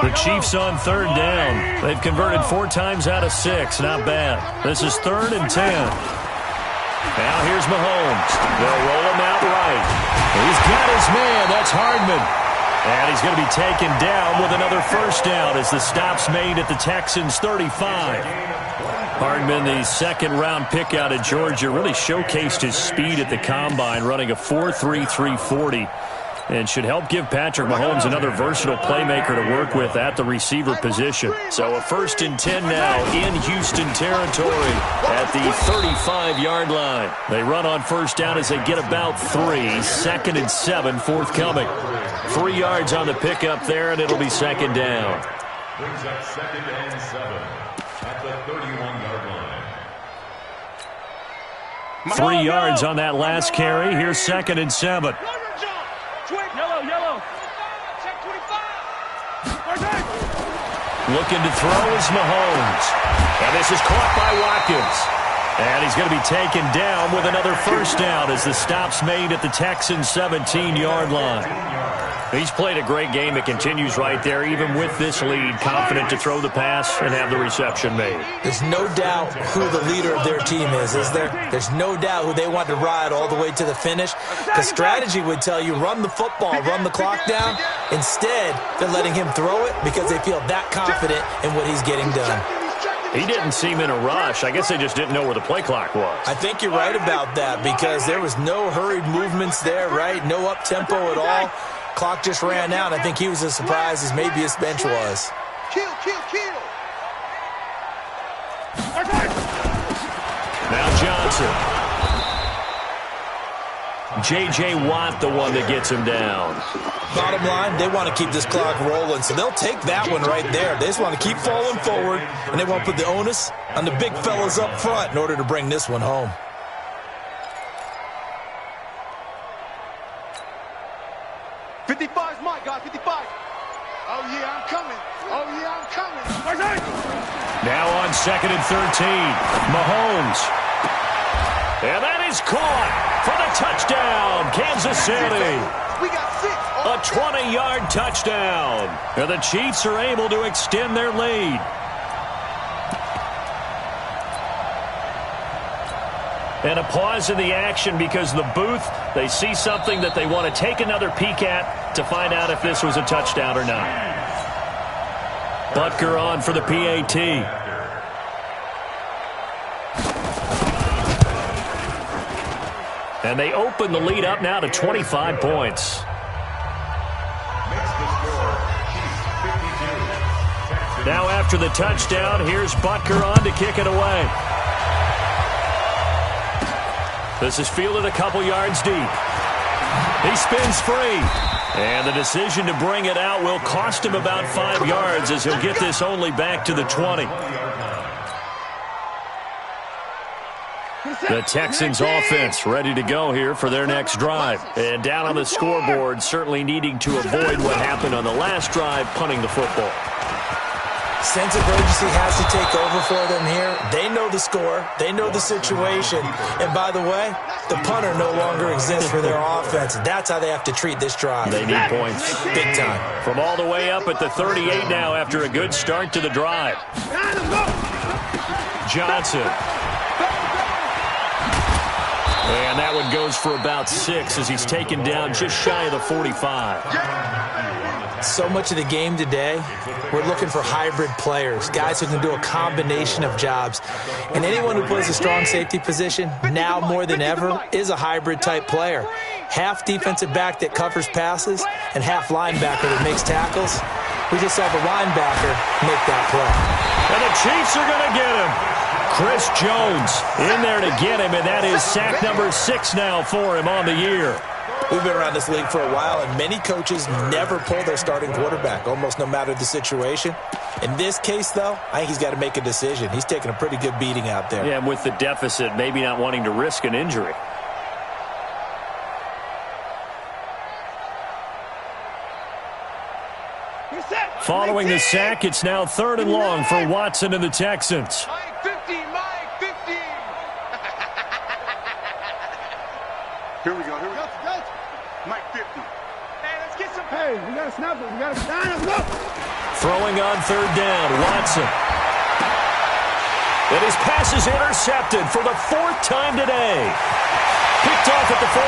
The Chiefs on third down. They've converted 4 times out of 6. Not bad. This is 3rd and 10. Now here's Mahomes. They'll roll him out right. He's got his man. That's Hardman. And he's going to be taken down with another first down as the stop's made at the Texans' 35. Hardman, the second-round pick out of Georgia, really showcased his speed at the combine, running a 4.3 340. And should help give Patrick Mahomes another versatile playmaker to work with at the receiver position. So a 1st and 10 now in Houston territory at the 35-yard line. They run on first down as they get about 3. 2nd and 7 forthcoming. 3 yards on the pickup there, and it'll be 2nd down. Brings up 2nd and 7 at the 31-yard line. 3 yards on that last carry. Here's 2nd and 7. Yellow. Check 25. Looking to throw is Mahomes. And this is caught by Watkins. And he's going to be taken down with another first down as the stop's made at the Texans' 17-yard line. He's played a great game. It continues right there, even with this lead, confident to throw the pass and have the reception made. There's no doubt who the leader of their team is there? There's no doubt who they want to ride all the way to the finish. Because strategy would tell you, run the football, run the clock down. Instead, they're letting him throw it because they feel that confident in what he's getting done. He didn't seem in a rush. I guess they just didn't know where the play clock was. I think you're right about that because there was no hurried movements there, right? No up-tempo at all. Clock just ran out. I think he was as surprised as maybe his bench was. Kill. Now Johnson. J.J. Watt, the one that gets him down. Bottom line, they want to keep this clock rolling, so they'll take that one right there. They just want to keep falling forward, and they want to put the onus on the big fellas up front in order to bring this one home. My God, 55. Oh, yeah, I'm coming. Now on 2nd and 13, Mahomes. And that is caught for the touchdown, Kansas City. We got 6. A 20-yard touchdown. And the Chiefs are able to extend their lead. And a pause in the action because the booth, they see something that they want to take another peek at to find out if this was a touchdown or not. Butker on for the PAT. And they open the lead up now to 25 points. Now after the touchdown, here's Butker on to kick it away. This is fielded a couple yards deep. He spins free. And the decision to bring it out will cost him about 5 yards as he'll get this only back to the 20. The Texans offense ready to go here for their next drive. And down on the scoreboard, certainly needing to avoid what happened on the last drive, punting the football. Sense of urgency has to take over for them here. They know the score. They know the situation. And by the way, the punter no longer exists for their offense. That's how they have to treat this drive. They need points. Big time. From all the way up at the 38 now after a good start to the drive. Johnson. And that one goes for about 6 as he's taken down just shy of the 45. So much of the game today, we're looking for hybrid players, guys who can do a combination of jobs. And anyone who plays a strong safety position, now more than ever, is a hybrid-type player. Half defensive back that covers passes and half linebacker that makes tackles. We just saw the linebacker make that play. And the Chiefs are going to get him. Chris Jones in there to get him, and that is sack number 6 now for him on the year. We've been around this league for a while, and many coaches never pull their starting quarterback, almost no matter the situation. In this case, though, I think he's got to make a decision. He's taking a pretty good beating out there. Yeah, and with the deficit, maybe not wanting to risk an injury. Following the sack, it's now 3rd and long for Watson and the Texans. Mike 50, Mike 50. Here we go. Mike 50. Hey, let's get some. Hey, we got to snap it. We got to stand up. Go. Throwing on 3rd down, Watson. And his pass is intercepted for the 4th time today. Picked off at the 48.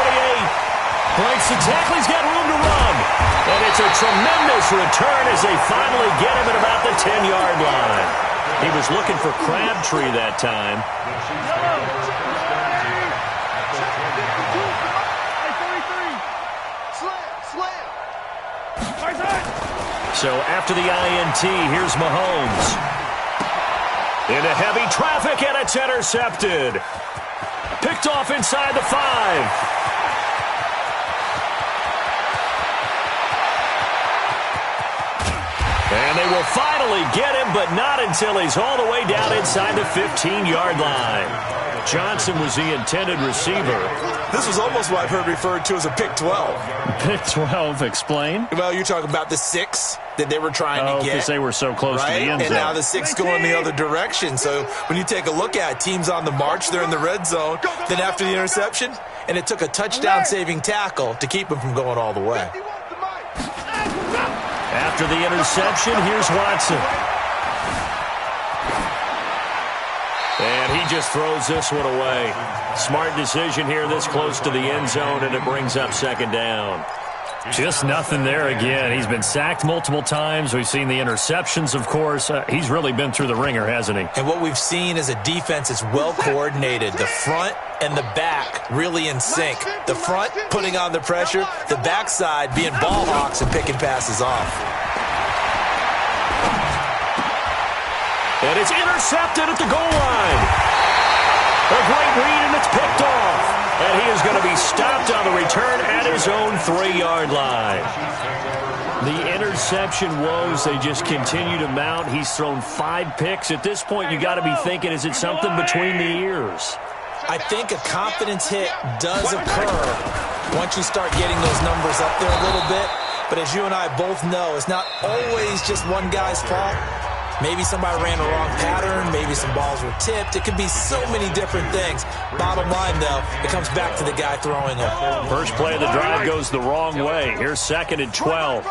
Breaks the tackle. He's got room to run. And it's a tremendous return as they finally get him at about the 10-yard line. He was looking for Crabtree that time. So after the INT, here's Mahomes. Into heavy traffic, and it's intercepted. Picked off inside the 5. And they will finally get him, but not until he's all the way down inside the 15-yard line. Johnson was the intended receiver. This was almost what I've heard referred to as a pick 12. Pick 12, explain? Well, you're talking about the 6 that they were trying to get. Because they were so close to the end zone. And now the 6 going the other direction. So when you take a look at it, teams on the march, they're in the red zone. Then after the interception, and it took a touchdown-saving tackle to keep him from going all the way. After the interception, here's Watson. And he just throws this one away. Smart decision here this close to the end zone, and it brings up second down. Just nothing there again. He's been sacked multiple times. We've seen the interceptions, of course. He's really been through the ringer, hasn't he? And what we've seen is a defense that's well coordinated. The front and the back really in sync. The front putting on the pressure, the backside being ball hawks and picking passes off. And it's intercepted at the goal line. A great read, and it's picked off. And he is going to be stopped on the return at his own 3-yard line. The interception woes, they just continue to mount. He's thrown 5 picks. At this point, you got to be thinking, is it something between the ears? I think a confidence hit does occur once you start getting those numbers up there a little bit. But as you and I both know, it's not always just one guy's fault. Maybe somebody ran the wrong pattern. Maybe some balls were tipped. It could be so many different things. Bottom line, though, it comes back to the guy throwing them. First play of the drive goes the wrong way. Here's 2nd and 12.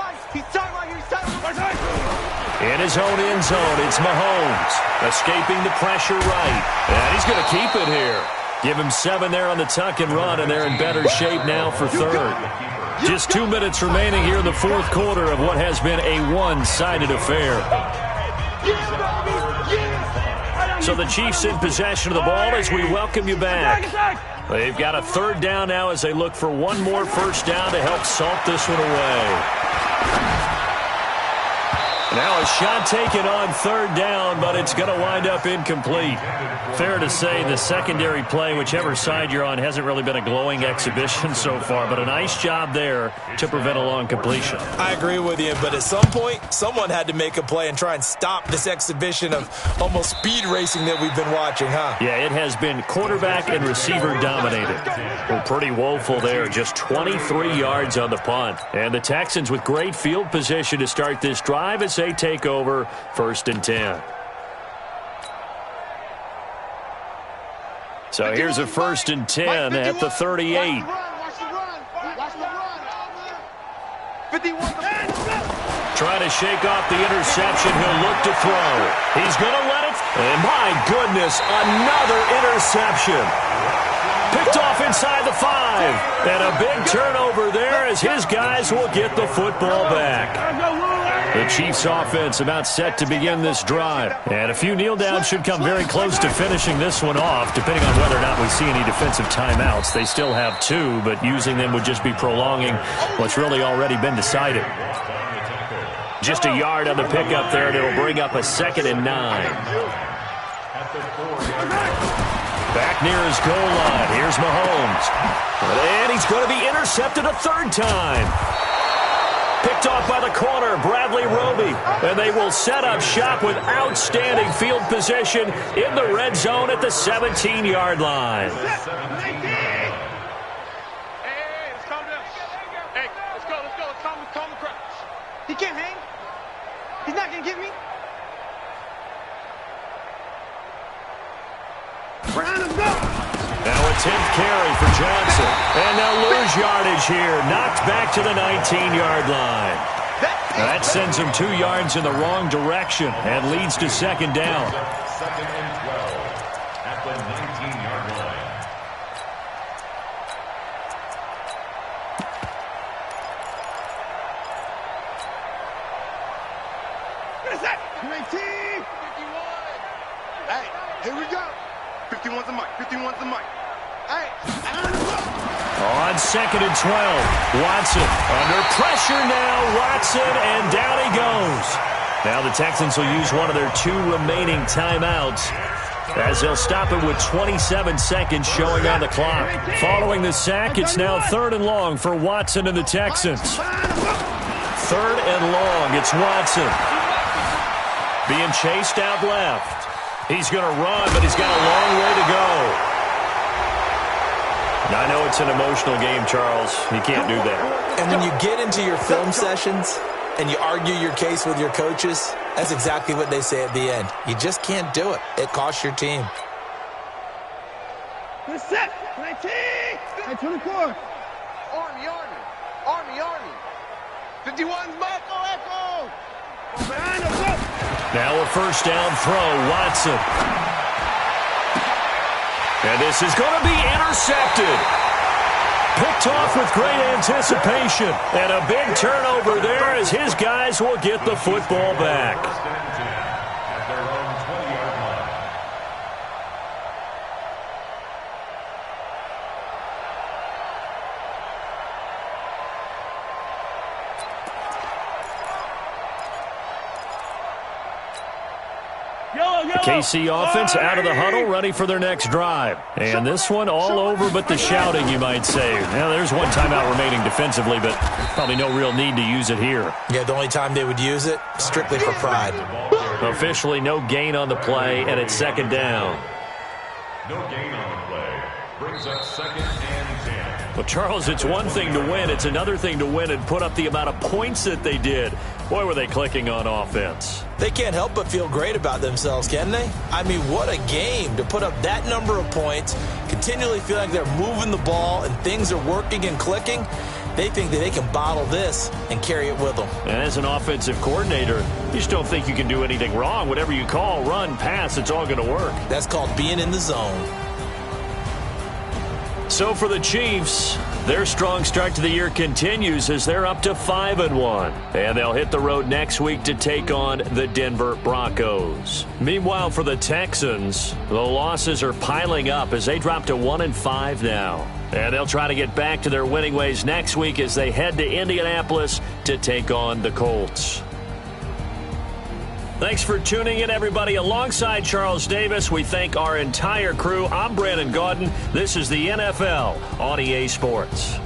In his own end zone, it's Mahomes. Escaping the pressure right. And he's going to keep it here. Give him 7 there on the tuck and run, and they're in better shape now for 3rd. Just 2 minutes remaining here in the 4th quarter of what has been a one-sided affair. So the Chiefs in possession of the ball as we welcome you back. They've got a 3rd down now as they look for one more first down to help salt this one away. Now a shot taken on 3rd down, but it's going to wind up incomplete. Fair to say the secondary play, whichever side you're on, hasn't really been a glowing exhibition so far, but a nice job there to prevent a long completion. I agree with you, but at some point, someone had to make a play and try and stop this exhibition of almost speed racing that we've been watching, huh? Yeah, it has been quarterback and receiver dominated. Well, pretty woeful there, just 23 yards on the punt. And the Texans with great field position to start this drive as they take over 1st and 10. So here's a 1st and 10 at the 38. Trying to shake off the interception. He'll look to throw. He's going to let it. And my goodness, another interception. Picked off inside the 5. And a big turnover there as his guys will get the football back. The Chiefs offense about set to begin this drive. And a few kneel downs should come very close to finishing this one off, depending on whether or not we see any defensive timeouts. They still have 2, but using them would just be prolonging what's really already been decided. Just a yard on the pickup there, and it'll bring up a 2nd and 9. Back near his goal line. Here's Mahomes. And he's going to be intercepted a 3rd time. Picked off by the corner, Bradley Roby. And they will set up shop with outstanding field position in the red zone at the 17-yard line. Hey, let's calm down. Hey, let's go. Let's calm the crowd. He can't hang. He's not going to get me. Now a 10th carry for Johnson. And they'll lose yardage here. Knocked back to the 19-yard line. That sends him 2 yards in the wrong direction and leads to 2nd down. 2nd and 12 at the 19-yard line. Hey, here we go. 51's the mic. 51's the mic. Hey, On 2nd and 12, Watson under pressure now. Watson, and down he goes. Now the Texans will use one of their 2 remaining timeouts as they'll stop it with 27 seconds showing on the clock. Following the sack, it's now 3rd and long for Watson and the Texans. 3rd and long, it's Watson. being chased out left. He's going to run, but he's got a long way to go. I know it's an emotional game, Charles. You can't do that. And when you get into your film sessions and you argue your case with your coaches, that's exactly what they say at the end. You just can't do it. It costs your team. Set. 19. 24. Army. 51's Michael Echo. Now a first down throw, Watson. And this is going to be intercepted. Picked off with great anticipation. And a big turnover there as his guys will get the football back. At their own 20-yard line. KC offense out of the huddle, ready for their next drive. And this one all over but the shouting, you might say. Now, there's one timeout remaining defensively, but probably no real need to use it here. Yeah, the only time they would use it, strictly for pride. Officially no gain on the play, and it's second down. No gain on the play. Brings up 2nd and 10. Well, Charles, it's one thing to win. It's another thing to win and put up the amount of points that they did. Boy, were they clicking on offense. They can't help but feel great about themselves, can they? I mean, what a game to put up that number of points, continually feel like they're moving the ball and things are working and clicking. They think that they can bottle this and carry it with them. And as an offensive coordinator, you just don't think you can do anything wrong. Whatever you call, run, pass, it's all going to work. That's called being in the zone. So for the Chiefs, their strong start to the year continues as they're up to 5-1. And they'll hit the road next week to take on the Denver Broncos. Meanwhile, for the Texans, the losses are piling up as they drop to 1-5 now. And they'll try to get back to their winning ways next week as they head to Indianapolis to take on the Colts. Thanks for tuning in, everybody. Alongside Charles Davis, we thank our entire crew. I'm Brandon Gaudin. This is the NFL on EA Sports.